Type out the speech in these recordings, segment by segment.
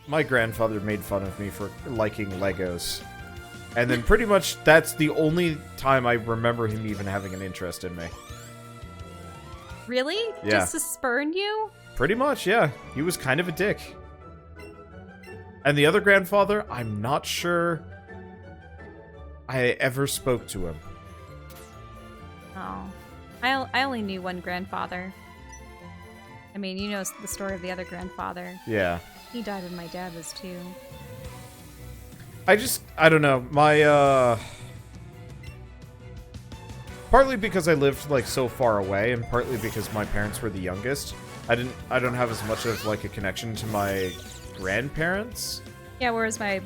my grandfather made fun of me for liking Legos. And then pretty much that's the only time I remember him even having an interest in me. Really? Yeah. Just to spurn you? Pretty much, yeah. He was kind of a dick. And the other grandfather, I'm not sure I ever spoke to him. Oh. I only knew one grandfather. I mean, you know the story of the other grandfather. Yeah. He died when my dad was 2. I don't know. My, partly because I lived, like, so far away, and partly because my parents were the youngest, I don't have as much of, like, a connection to my grandparents. Yeah, whereas my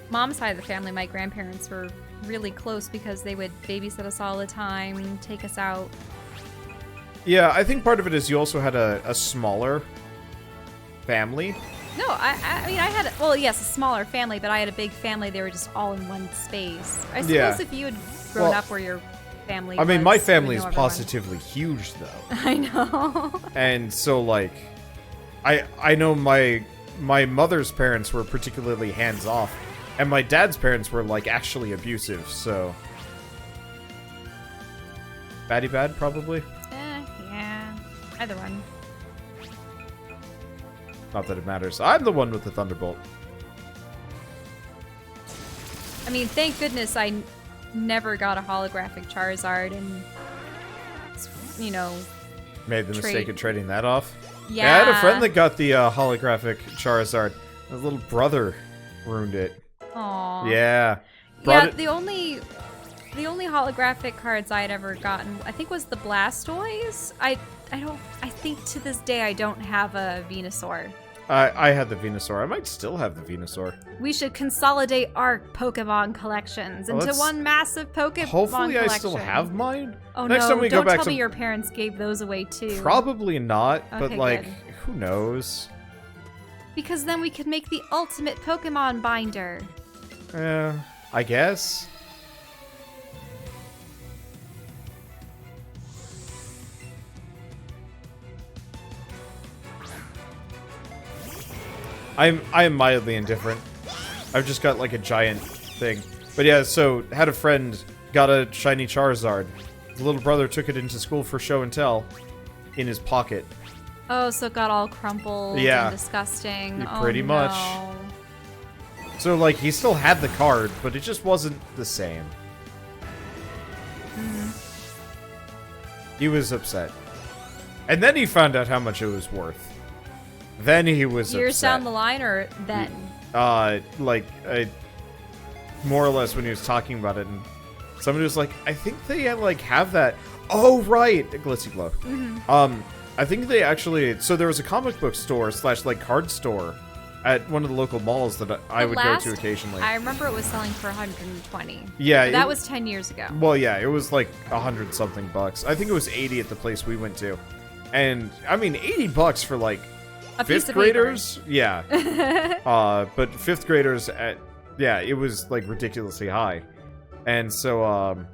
mom's side of the family, my grandparents were really close because they would babysit us all the time, take us out. Yeah, I think part of it is you also had a smaller family. No, I mean, I had, well, yes, a smaller family, but I had a big family. They were just all in one space. I suppose if you had grown up where your family I mean, was, my family is everyone. positively huge, though. I know. And so, like, I know my mother's parents were particularly hands-off, and my dad's parents were, like, actually abusive, so... Baddie bad, probably? Yeah. Either one. Not that it matters. I'm the one with the Thunderbolt. I mean, thank goodness I never got a holographic Charizard and, you know... Made the mistake of trading that off. Yeah. I had a friend that got the holographic Charizard. His little brother ruined it. Aww. Yeah. Yeah, the only holographic cards I had ever gotten, I think, was the Blastoise. I think to this day I don't have a Venusaur. I had the Venusaur. I might still have the Venusaur. We should consolidate our Pokemon collections into one massive Pokemon Hopefully collection. I still have mine. Oh Next no, time we don't go back tell to... me your parents gave those away too. Probably not, but Okay, like, good. who knows? Because then we could make the ultimate Pokemon binder. I guess. I am mildly indifferent. I've just got like a giant thing. But yeah, so had a friend got a shiny Charizard. His little brother took it into school for show and tell in his pocket. Oh, so it got all crumpled and disgusting. Yeah, pretty much. No. So like he still had the card, but it just wasn't the same. He was upset. And then he found out how much it was worth. Then he was Years upset. down the line, or then? More or less when he was talking about it, and somebody was like, I think they like have that. Oh right, Glitzy Glow. I think they actually. So there was a comic book store / like card store at one of the local malls that I would go to occasionally. I remember it was selling for 120. Yeah, that was 10 years ago. Well, yeah, it was like $100-something bucks. I think it was 80 at the place we went to, and I mean $80 for like A piece fifth of graders. Yeah, but fifth graders at it was like ridiculously high, and so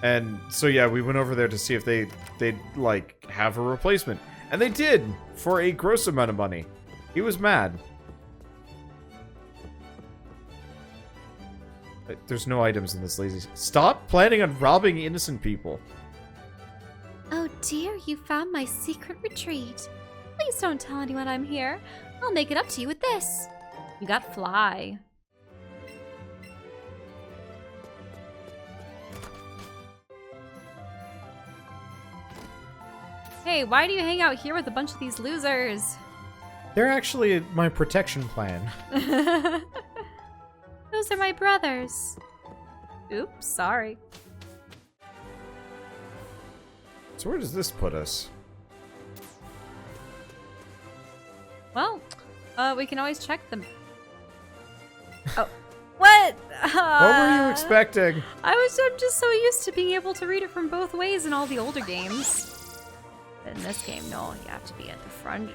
yeah, we went over there to see if they'd like have a replacement. And they did, for a gross amount of money. He was mad. There's no items in this lazy... Stop planning on robbing innocent people. Oh dear, you found my secret retreat. Please don't tell anyone I'm here. I'll make it up to you with this. You got Fly. Hey, why do you hang out here with a bunch of these losers? They're actually my protection plan. Those are my brothers. Oops, sorry. So where does this put us? Well, we can always check them. Oh, what? What were you expecting? I'm just so used to being able to read it from both ways in all the older games. But in this game, no, you have to be at the front.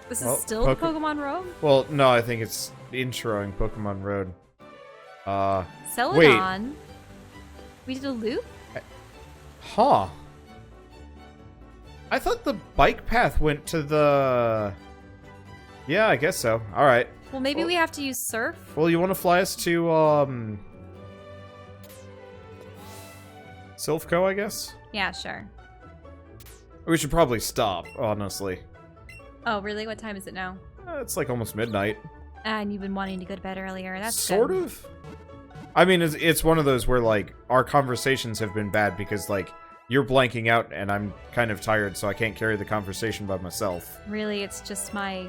This is still the Pokemon Road? Well, no, I think it's introing Pokemon Road. Celadon. We did a loop? Huh. I thought the bike path went to the... Yeah, I guess so. Alright. Well, maybe we have to use surf? Well, you want to fly us to, Silphco, I guess? Yeah, sure. We should probably stop, honestly. Oh, really? What time is it now? It's like almost midnight. And you've been wanting to go to bed earlier. That's sort good. of. I mean, it's one of those where, like, our conversations have been bad because, like, you're blanking out and I'm kind of tired, so I can't carry the conversation by myself. Really, it's just my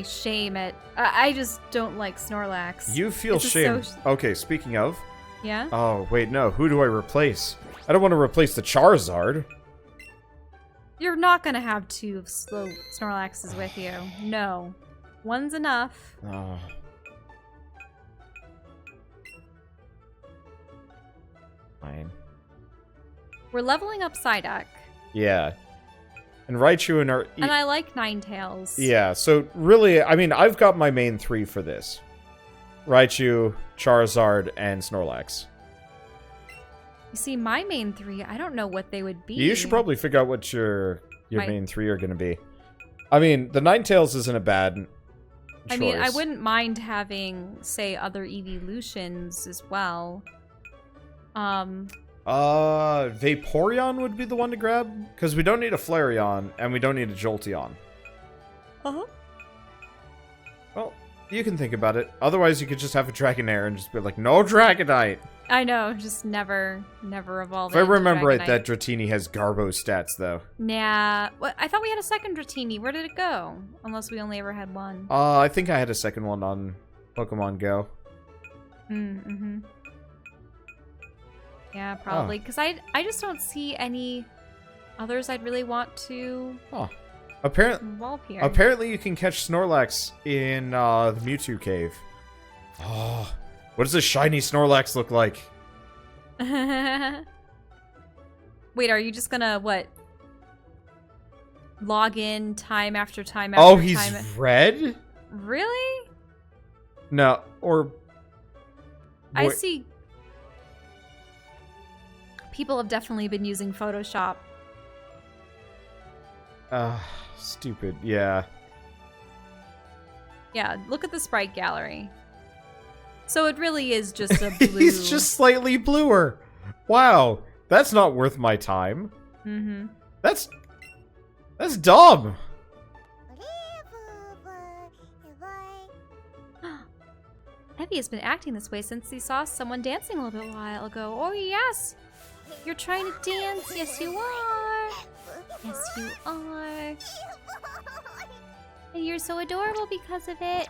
shame at... I just don't like Snorlax. You feel shame. So Okay, speaking of... Yeah? Oh, wait, no. Who do I replace? I don't want to replace the Charizard. You're not gonna have two slow Snorlaxes with you. No. One's enough. Oh. Fine. We're leveling up Psyduck. Yeah. And Raichu and our... And I like Ninetales. Yeah, so really, I mean, I've got my main three for this. Raichu, Charizard, and Snorlax. You see, my main three, I don't know what they would be. You should probably figure out what your My- main three are going to be. I mean, the Ninetales isn't a bad choice. I mean, I wouldn't mind having, say, other evolutions as well. Vaporeon would be the one to grab? Because we don't need a Flareon, and we don't need a Jolteon. Uh-huh. Well, you can think about it. Otherwise, you could just have a Dragonair and just be like, no Dragonite! I know, just never evolve. If I remember right, that Dratini has Garbo stats, though. Nah. What? I thought we had a second Dratini. Where did it go? Unless we only ever had one. I think I had a second one on Pokemon GO. Mm-hmm. Yeah, probably. Because I just don't see any others I'd really want to involve here. Apparently you can catch Snorlax in the Mewtwo cave. Oh, what does a shiny Snorlax look like? Wait, are you just gonna, what? Log in time after time after time? Oh, he's red? Really? No, or... I see... People have definitely been using Photoshop. Stupid, yeah. Yeah, look at the sprite gallery. So it really is just a blue... He's just slightly bluer. Wow, that's not worth my time. Mm-hmm. That's dumb. Eevee has been acting this way since he saw someone dancing a little bit while ago. Oh, yes! You're trying to dance. Yes, you are. Yes, you are. And you're so adorable because of it.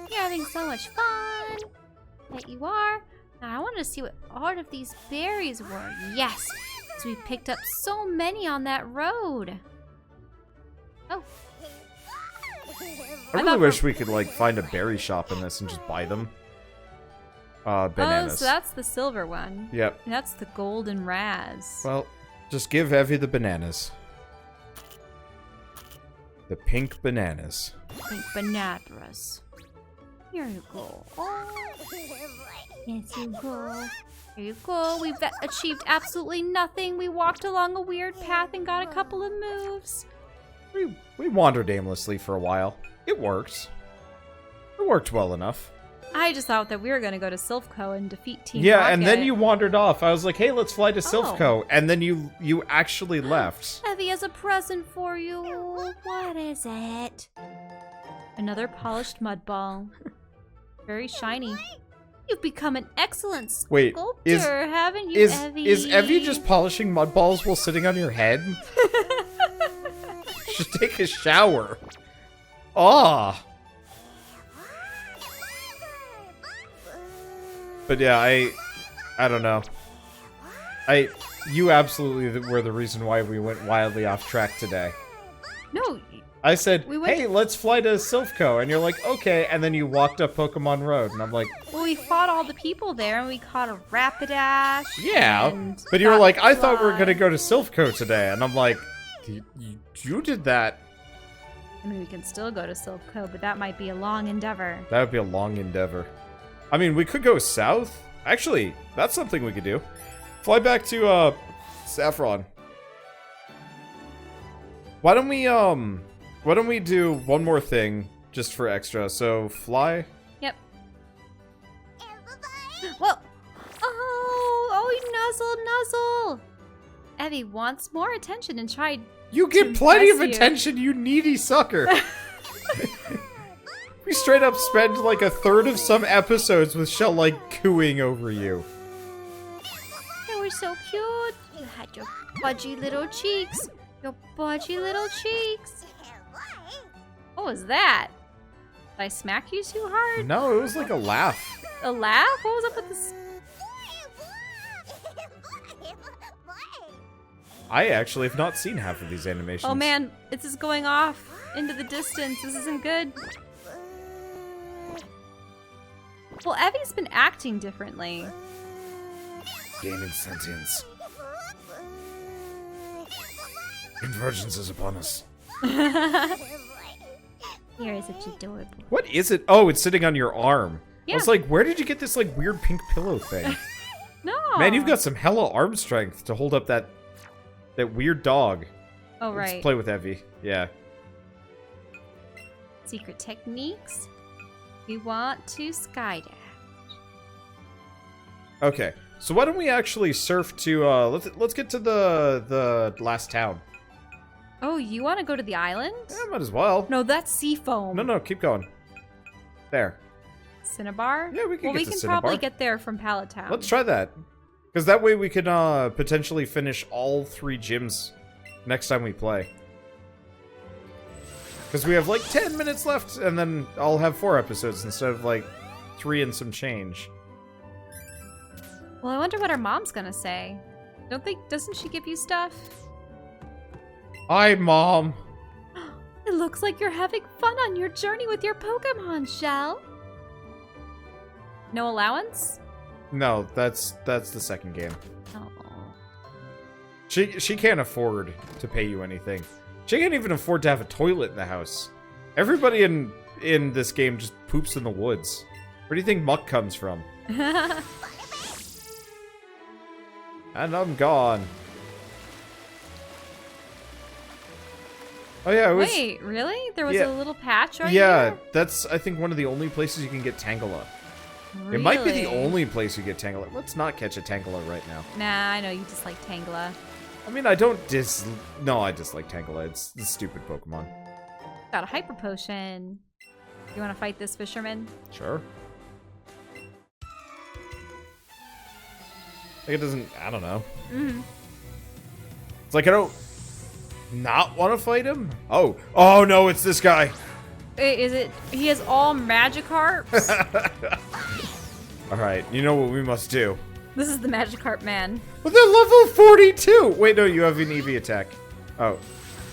You're having so much fun. Bet you are. Now, I wanted to see what all of these berries were. Yes! So we picked up so many on that road. Oh. I really wish we could, like, find a berry shop in this and just buy them. Bananas. Oh, so that's the silver one. Yep. And that's the golden Raz. Well, just give Eevee the bananas. The pink bananas. Pink bananas. Here you go. Oh. Yes, you go. Here you go. We've achieved absolutely nothing. We walked along a weird path and got a couple of moves. We wandered aimlessly for a while. It worked. It worked well enough. I just thought that we were going to go to Silphco and defeat Team Yeah, Rocket. and then you wandered off. I was like, hey, let's fly to Silphco. And then you actually left. Eevee has a present for you. What is it? Another polished mud ball. Very shiny. You've become an excellent sculptor, haven't you, Eevee? Is Eevee just polishing mud balls while sitting on your head? Should take a shower. Ah. But yeah, I don't know. You absolutely were the reason why we went wildly off track today. No. I said, hey, let's fly to Silphco. And you're like, okay. And then you walked up Pokemon Road. And I'm like... Well, we fought all the people there, and we caught a Rapidash. Yeah. But you were like, I thought we were going to go to Silphco today. And I'm like, you did that. I mean, we can still go to Silphco, but that might be a long endeavor. That would be a long endeavor. I mean, we could go south. Actually, that's something we could do. Fly back to, Saffron. Why don't we do one more thing just for extra? So, fly. Yep. Whoa! Oh, nuzzle! Eevee wants more attention and tried. You get plenty of attention, you needy sucker. We straight up spend like a third of some episodes with Shell like cooing over you. They were so cute. You had your budgy little cheeks. Your budgy little cheeks. What was that? Did I smack you too hard? No, it was like a laugh. A laugh? What was up with this? I actually have not seen half of these animations. Oh man, this is going off into the distance. This isn't good. Well, Eevee's been acting differently. Gaining sentience. Convergence is upon us. Here is such adorable. What is it? Oh, it's sitting on your arm. Yeah. I was like, where did you get this like weird pink pillow thing? No. Man, you've got some hella arm strength to hold up that weird dog. Oh, right. Let's play with Eevee. Yeah. Secret techniques. We want to skydive. Okay. So why don't we actually surf to let's get to the last town. Oh, you want to go to the island? Yeah, might as well. No, that's Seafoam. No, keep going. There. Cinnabar? Yeah, we can get to we can Cinnabar. probably get there from Pallet Town. Let's try that. Because that way we can potentially finish all 3 gyms next time we play. Because we have like 10 minutes left, and then I'll have 4 episodes instead of like 3 and some change. Well, I wonder what our mom's gonna say. Doesn't she give you stuff? Hi, Mom. It looks like you're having fun on your journey with your Pokemon, Shell. No allowance? No, that's the second game. Oh. She can't afford to pay you anything. She can't even afford to have a toilet in the house. Everybody in this game just poops in the woods. Where do you think muck comes from? And I'm gone. Oh yeah, it was... Wait, really? There was Yeah. a little patch right Yeah, here? that's I think one of the only places you can get Tangela. Really? It might be the only place you get Tangela. Let's not catch a Tangela right now. Nah, I know you dislike Tangela. I mean, I don't No, I dislike Tangela. It's the stupid Pokemon. Got a Hyper Potion. You want to fight this fisherman? Sure. Like it doesn't... I don't know. Mm-hmm. It's like I don't not want to fight him. Oh no, it's this guy. Wait, is it? He has all Magikarps? All right, you know what we must do. This is the Magikarp man. But they're level 42. Wait, no, you have an Eevee attack. Oh,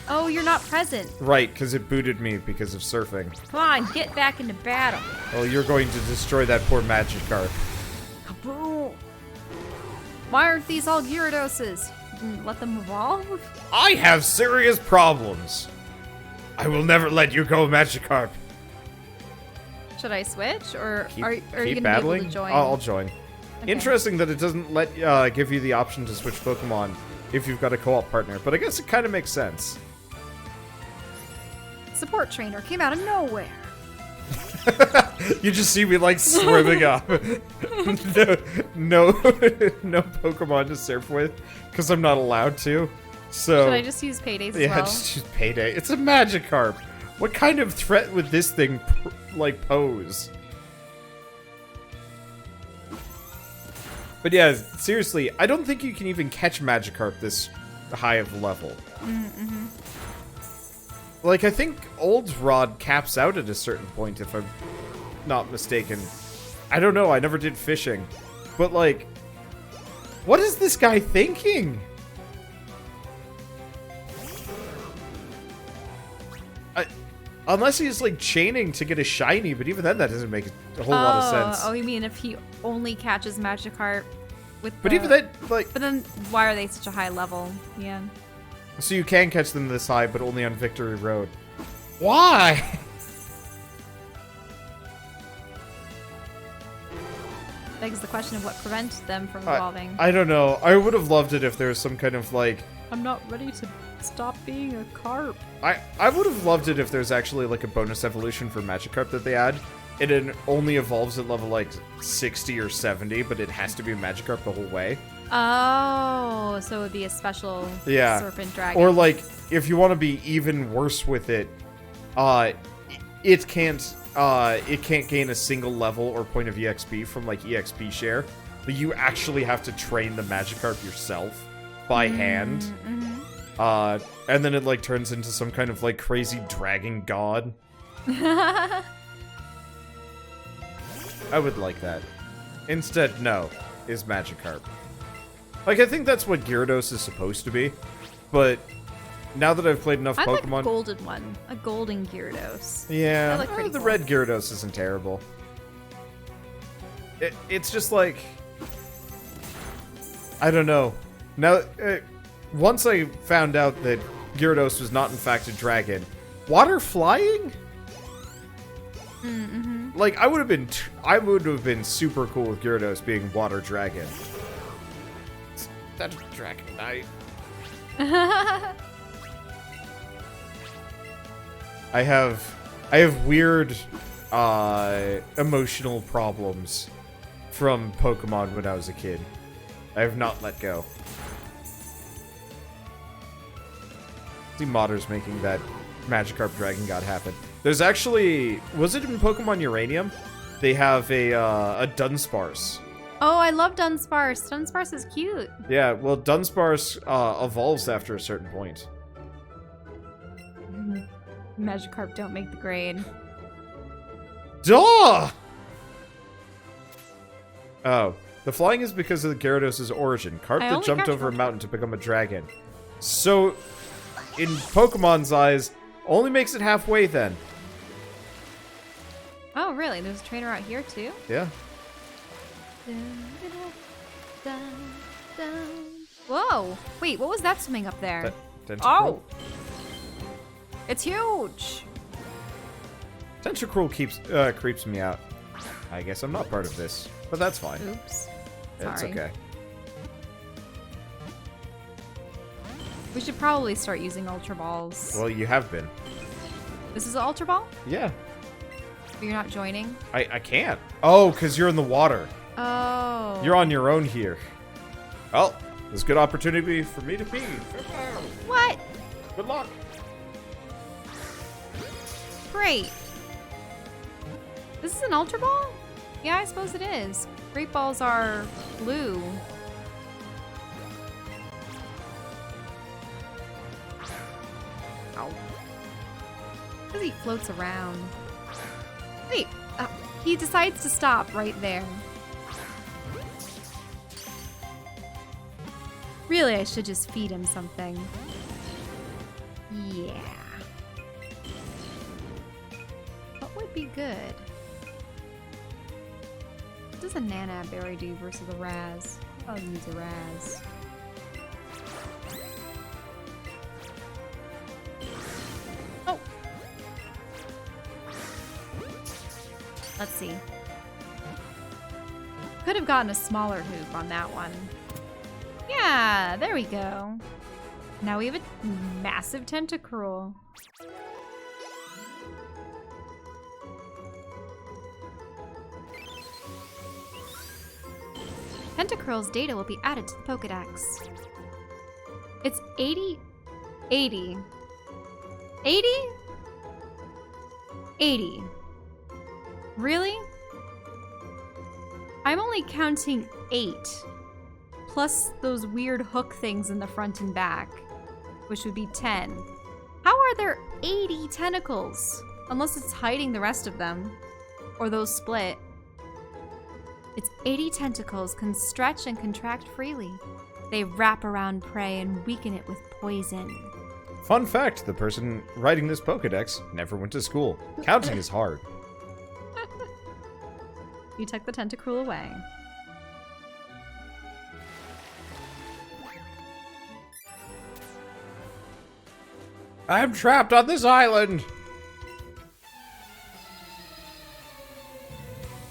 Oh, you're not present. right, because it booted me because of surfing. Come on, get back into battle. Well, you're going to destroy that poor Magikarp. Kaboom! Why aren't these all Gyarados? Let them evolve? I have serious problems. I will never let you go, Magikarp. Should I switch, or Keep, are you keep gonna be battling. able to join? I'll join. Okay. Interesting that it doesn't let give you the option to switch Pokemon if you've got a co-op partner, but I guess it kind of makes sense. Support trainer came out of nowhere. You just see me like swimming up. no Pokemon to surf with because I'm not allowed to. So Should I just use Paydays as yeah, well? just use Payday. It's a Magikarp. What kind of threat would this thing like pose? But yeah, seriously, I don't think you can even catch Magikarp this high of level. Mm-hmm. Like, I think Old's Rod caps out at a certain point, if I'm not mistaken. I don't know, I never did fishing. But, like, what is this guy thinking? Unless he's, like, chaining to get a shiny, but even then that doesn't make a whole lot of sense. Oh, you mean if he only catches Magikarp with But even then, like... But then, why are they such a high level? Yeah. So you can catch them this high, but only on Victory Road. Why? begs the question of what prevents them from evolving. I don't know. I would have loved it if there was some kind of like... I'm not ready to stop being a carp. I would have loved it if there's actually like a bonus evolution for Magikarp that they add. It only evolves at level like 60 or 70, but it has to be a Magikarp the whole way. Oh, so it would be a special serpent dragon. Or like, if you want to be even worse with it, it can't gain a single level or point of EXP from like EXP share, but you actually have to train the Magikarp yourself by hand. And then it like turns into some kind of like crazy dragon god. I would like that. Instead, no, is Magikarp. Like, I think that's what Gyarados is supposed to be, but now that I've played enough Pokemon... I'd like a golden one. A golden Gyarados. Yeah, the cool. Red Gyarados isn't terrible. It's just like... I don't know. Now, once I found out that Gyarados was not in fact a dragon, water flying? Like, I would have been super cool with Gyarados being water dragon. That's Dragon Knight. I have weird emotional problems from Pokemon when I was a kid. I have not let go. See Modder's making that Magikarp Dragon God happen. There's actually, was it in Pokemon Uranium? They have a Dunsparce. Oh, I love Dunsparce. Dunsparce is cute. Yeah, well, Dunsparce evolves after a certain point. Magikarp don't make the grade. Duh! Oh, the flying is because of the Gyarados' origin. Carp that jumped over a mountain to become a dragon. So, in Pokemon's eyes, only makes it halfway then. Oh, really? There's a trainer out here, too? Yeah. Whoa! Wait, what was that swimming up there? Tentacruel? Oh! It's huge! Tentacruel creeps me out. I guess I'm not part of this, but that's fine. Oops. It's Sorry. okay. We should probably start using Ultra Balls. Well, you have been. This is an Ultra Ball? Yeah. But you're not joining? I can't. Oh, because you're in the water. Oh. You're on your own here. Well, there's a good opportunity for me to pee. What? Good luck. Great. This is an Ultra Ball? Yeah, I suppose it is. Great Balls are blue. Ow. Because he floats around. Wait, he decides to stop right there. Really, I should just feed him something. Yeah. What would be good? What does a Nanab Berry do versus a Raz? I'll use a Raz. Oh! Let's see. Could have gotten a smaller hoop on that one. Yeah, there we go. Now we have a massive Tentacruel. Tentacruel's data will be added to the Pokédex. It's 80... 80. 80? 80. Really? I'm only counting 8. Plus those weird hook things in the front and back, which would be 10. How are there 80 tentacles? Unless it's hiding the rest of them. Or those split. Its 80 tentacles can stretch and contract freely. They wrap around prey and weaken it with poison. Fun fact, the person writing this Pokédex never went to school. Counting is hard. You took the Tentacruel away. I'm trapped on this island!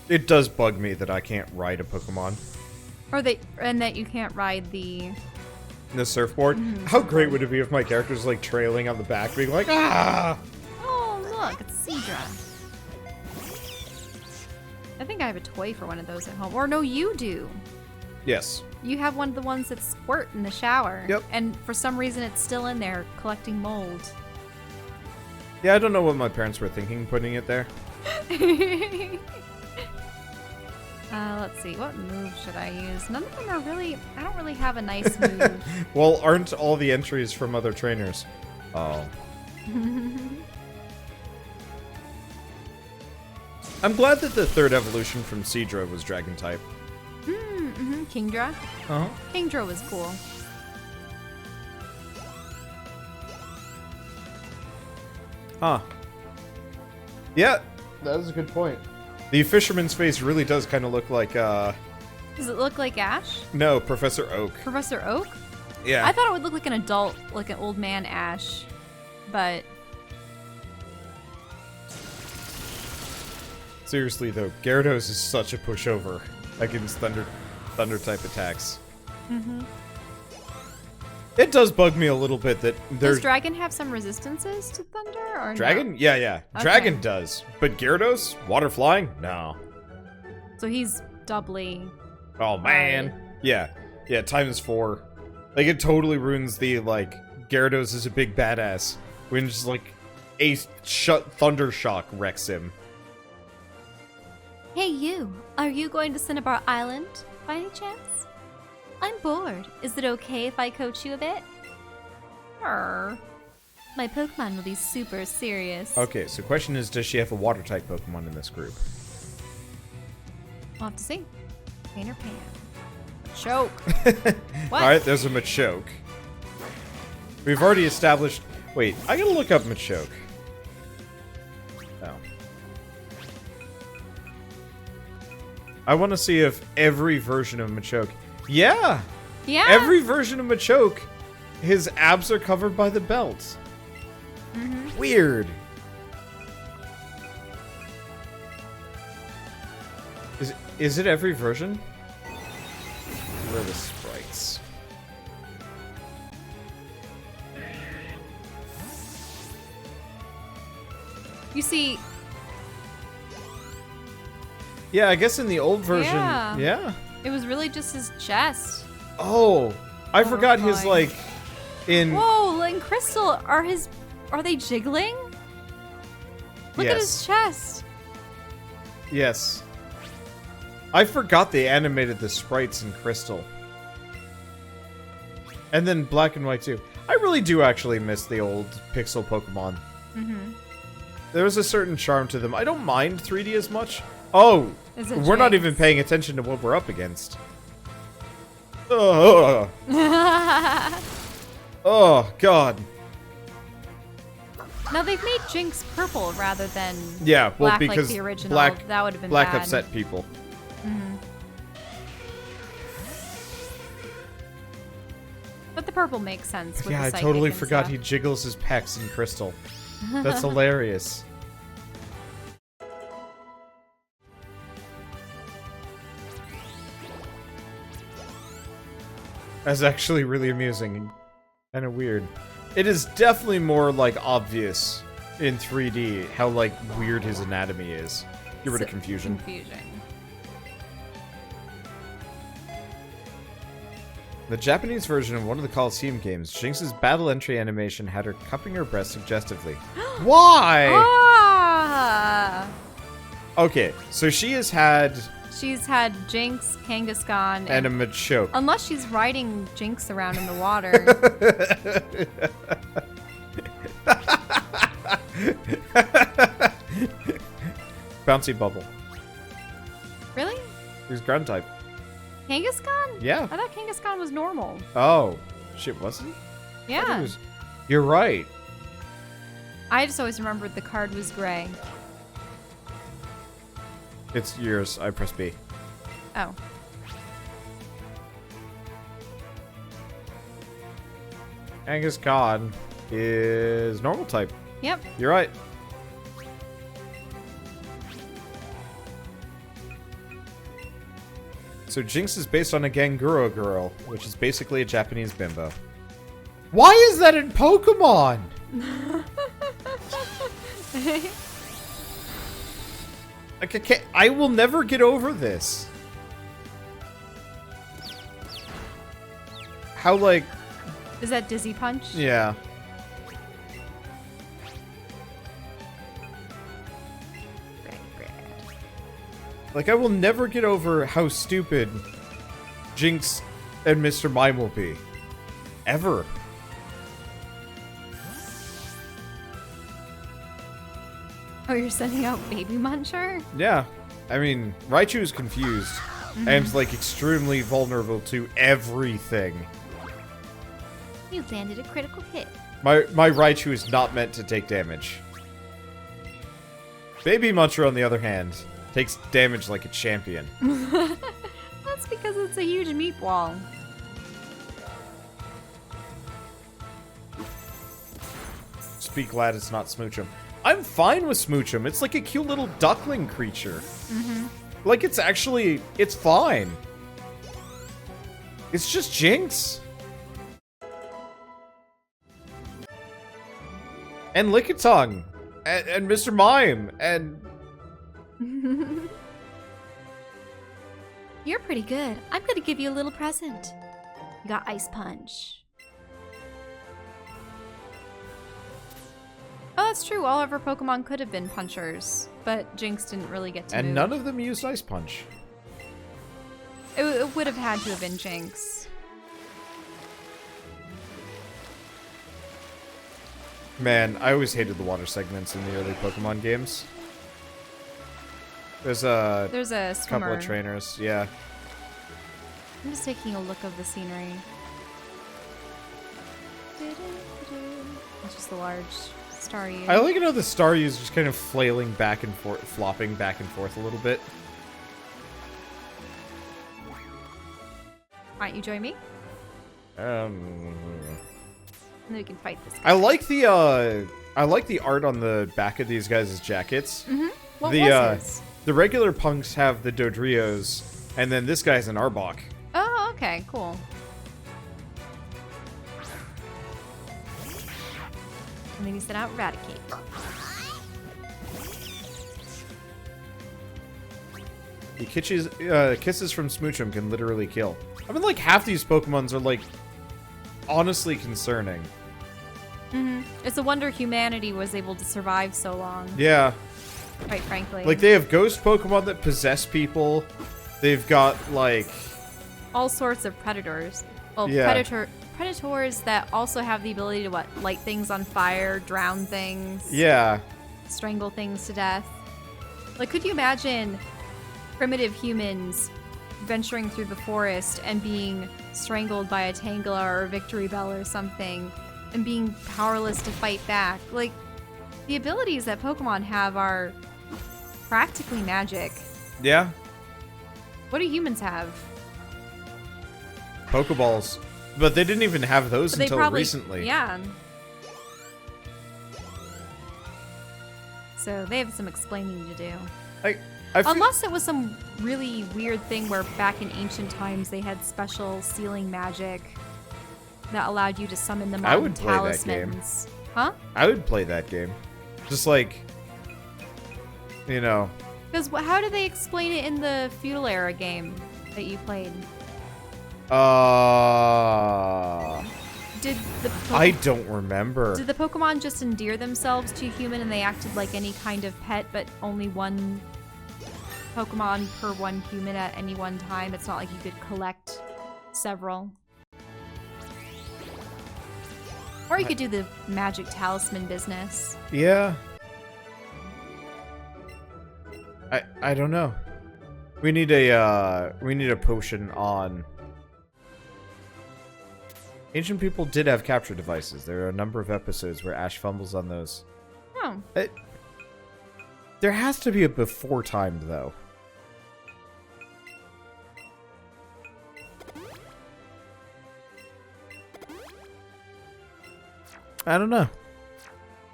It does bug me that I can't ride a Pokemon. And that you can't ride the surfboard. How great would it be if my character's like trailing on the back, being like, ah! Oh, look, it's Seadra. I think I have a toy for one of those at home. Or no, you do. Yes. You have one of the ones that squirt in the shower. Yep. And for some reason, it's still in there collecting mold. Yeah, I don't know what my parents were thinking putting it there. Let's see. What move should I use? None of them are really... I don't really have a nice move. Well, aren't all the entries from other trainers? Oh. I'm glad that the third evolution from Seadra was Dragon type. Kingdra? Uh-huh. Kingdra was cool. Huh. Yeah, that is a good point. The fisherman's face really does kind of look like, Does it look like Ash? No, Professor Oak. Professor Oak? Yeah. I thought it would look like an adult, like an old man Ash. But... Seriously, though, Gyarados is such a pushover against Thunder type attacks. It does bug me a little bit that there's... Does Dragon have some resistances to Thunder, or Dragon? no? Yeah. Okay. Dragon does. But Gyarados? Water flying? No. So he's doubly... Oh, man. Yeah, times 4. Like, it totally ruins the, like, Gyarados is a big badass. When just, like, a Thunder Shock wrecks him. Hey you, are you going to Cinnabar Island, by any chance? I'm bored. Is it okay if I coach you a bit? My Pokemon will be super serious. Okay, so question is, does she have a water-type Pokemon in this group? We'll have to see. Painter Pan. Choke. What? Alright, there's a Machoke. We've already established... Wait, I gotta look up Machoke. Oh. I want to see if every version of Machoke... Yeah! Yeah! Every version of Machoke, his abs are covered by the belt. Weird. Is it every version? Where are the sprites? You see... Yeah, I guess in the old version... Yeah. It was really just his chest. Oh, I forgot his, Horrifying. like, in... Whoa, and Crystal, are they jiggling? Look at his Yes. chest. Yes. I forgot they animated the sprites in Crystal. And then Black and White too. I really do actually miss the old pixel Pokemon. There was a certain charm to them. I don't mind 3D as much. Oh, Is it we're not Jinx? even paying attention to what we're up against. Oh, oh God. Now they've made Jinx purple rather than Yeah, well, black because like the original. black, That would have been black bad. upset people. But the purple makes sense. With Yeah, the I psychic totally and forgot stuff. he jiggles his pecs in Crystal. That's hilarious. That's actually really amusing and kind of weird. It is definitely more, like, obvious in 3D how, like, weird his anatomy is. Get rid of confusion. The Japanese version of one of the Coliseum games, Jinx's battle entry animation had her cupping her breast suggestively. Why? Ah! Okay, so she has had... She's had Jinx, Kangaskhan, And a Machoke. unless she's riding Jinx around in the water. Bouncy Bubble. Really? He's ground type. Kangaskhan? Yeah. I thought Kangaskhan was normal. Oh. Shit, was he? I thought Yeah. he was... You're right. I just always remembered the card was gray. It's yours. I press B. Oh. Kangaskhan is normal type. Yep. You're right. So Jinx is based on a Ganguro girl, which is basically a Japanese bimbo. Why is that in Pokemon? Like, I will never get over this. How, like... Is that Dizzy Punch? Yeah. Like, I will never get over how stupid Jinx and Mr. Mime will be. Ever. Oh, you're sending out Baby Muncher? Yeah. I mean, Raichu is confused. And, like, extremely vulnerable to everything. You landed a critical hit. My Raichu is not meant to take damage. Baby Muncher, on the other hand, takes damage like a champion. That's because it's a huge meatball. Just be glad it's not Smoochum. I'm fine with Smoochum. It's like a cute little duckling creature. Like, it's actually... It's fine. It's just Jinx. And Lickitung. And Mr. Mime. And... You're pretty good. I'm gonna give you a little present. You got Ice Punch. Oh, that's true. All of our Pokemon could have been punchers, but Jinx didn't really get to move. And none of them used Ice Punch. It would have had to have been Jinx. Man, I always hated the water segments in the early Pokemon games. There's a swimmer. couple of trainers, yeah. I'm just taking a look of the scenery. It's just the large Staryu. I like how the Staryu is just kind of flailing back and forth, flopping back and forth a little bit. Why don't you join me? And then we can fight this guy. I like the art on the back of these guys' jackets. What was this? The regular punks have the Dodrios, and then this guy's an Arbok. Oh, okay, cool. And then you sent out Eradicate. The kisses from Smoochum can literally kill. I mean, like, half these Pokemons are, like, honestly concerning. It's a wonder humanity was able to survive so long. Yeah. Quite frankly. Like, they have ghost Pokemon that possess people. They've got, like... all sorts of predators. Well, yeah. Predators that also have the ability to, what, light things on fire, drown things. Yeah. Strangle things to death. Like, could you imagine primitive humans venturing through the forest and being strangled by a Tangela or a Victory Bell or something and being powerless to fight back? Like, the abilities that Pokemon have are practically magic. Yeah. What do humans have? Pokeballs. But they didn't even have those until recently. Yeah. So they have some explaining to do. Unless it was some really weird thing where back in ancient times they had special sealing magic that allowed you to summon them on talismans. Huh? I would play that game. Just like, you know. Because how do they explain it in the Feudal Era game that you played? I don't remember. Did the Pokemon just endear themselves to human and they acted like any kind of pet, but only one Pokemon per one human at any one time? It's not like you could collect several. Or you could do the magic talisman business. Yeah. I don't know. We need a potion on. Ancient people did have capture devices. There are a number of episodes where Ash fumbles on those. Oh. There has to be a before time, though. I don't know.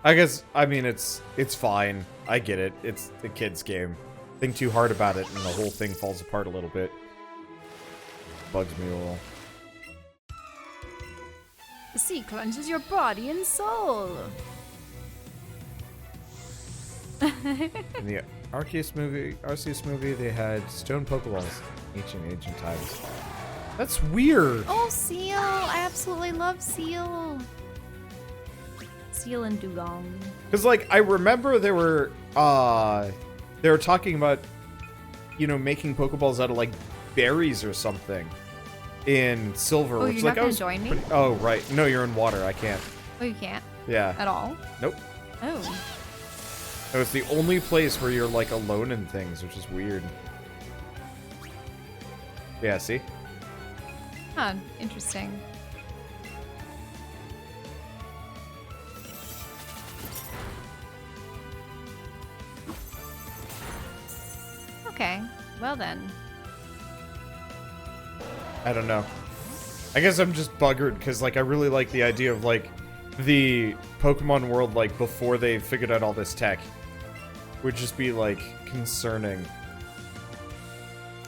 I mean, it's fine. I get it. It's the kid's game. Think too hard about it and the whole thing falls apart a little bit. bugs me a little. The sea cleanses your body and soul. In the Arceus movie, they had stone Pokeballs. Ancient times. That's weird. Oh, Seal! I absolutely love Seal. Seal and Dugong. Because, like, I remember they were talking about, you know, making Pokeballs out of, like, berries or something in Silver. Oh, which, you're like, not going to join me? Oh, right. No, you're in water. I can't. Oh, you can't? Yeah. At all? Nope. Oh. It was the only place where you're, like, alone in things, which is weird. Yeah, see? Huh, interesting. Okay, well then. I don't know. I guess I'm just buggered because, like, I really like the idea of, like, the Pokemon world, like, before they figured out all this tech. Would just be, like, concerning.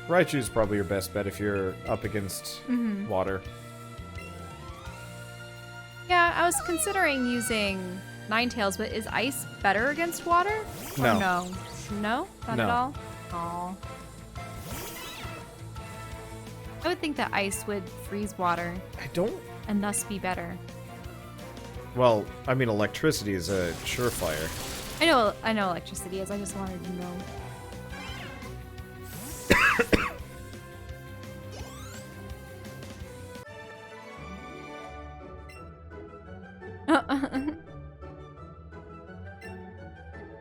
Raichu's probably your best bet if you're up against water. Yeah, I was considering using Ninetales, but is ice better against water? Or No. no? No? Not No. at all? Aw. I would think that ice would freeze water I don't... and thus be better. Well, I mean, electricity is a surefire. I know electricity is, I just wanted to know.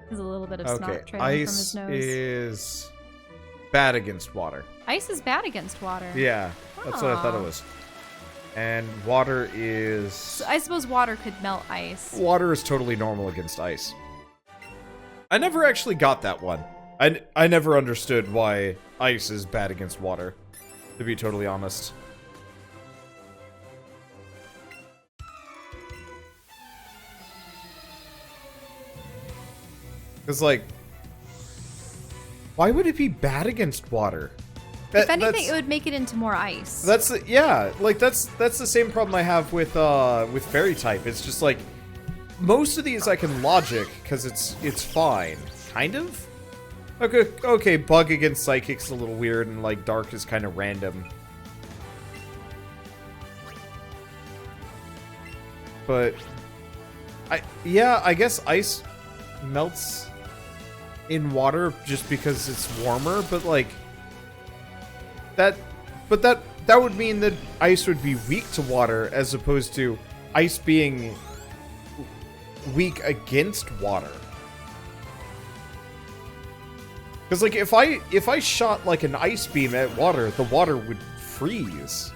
There's a little bit of snot trailing from his ice nose. is bad against water. Ice is bad against water. Yeah, that's what I thought it was. And water is... So I suppose water could melt ice. Water is totally normal against ice. I never actually got that one. I never understood why ice is bad against water, to be totally honest. Because, like, why would it be bad against water? If anything, it would make it into more ice. Yeah, like that's the same problem I have with fairy type. It's just like most of these I can logic because it's fine, kind of. Okay, bug against psychic's a little weird, and like dark is kind of random. But I guess ice melts in water just because it's warmer, but like that would mean that ice would be weak to water as opposed to ice being weak against water. Because like if I shot like an ice beam at water, the water would freeze.